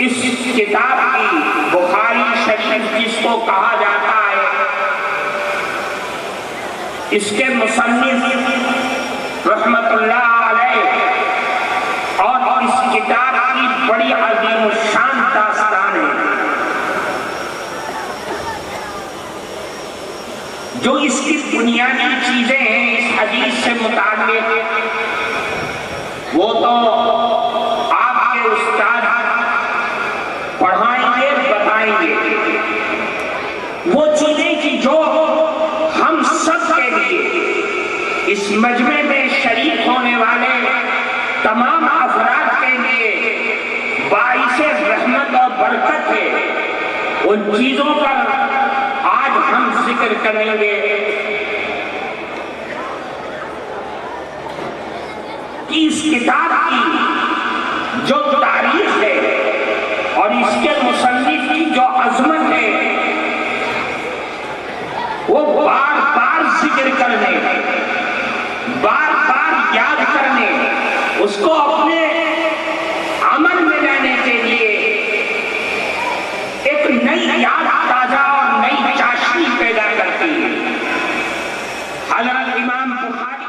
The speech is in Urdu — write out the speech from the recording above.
اس کتاب کی بخاری شریف جس کو کہا جاتا ہے، اس کے مصنف رحمت اللہ علیہ اور اس کتاب کی بڑی عظیم الشان داستان ہے جو اس کی بنیادی چیزیں ہیں اس حدیث سے متعلق، وہ تو آپ کے استاد پڑھائیں گے بتائیں گے، وہ چیزیں کہ جو ہم سب کے لیے اس مجمع میں شریک ہونے والے تمام افراد کے لیے باعث رحمت اور برکت ہے، ان چیزوں پر آج ہم ذکر کریں گے کہ اس کتاب کی جو تاریخ ہے اور اس کے مصنف کی جو عظمت ہے وہ بار بار ذکر کرنے، بار بار یاد کرنے، اس کو اپنے عمل میں لانے کے لیے ایک نئی یاد تازہ اور نئی چاشنی پیدا کرتی ہے۔ حضرت امام بخاری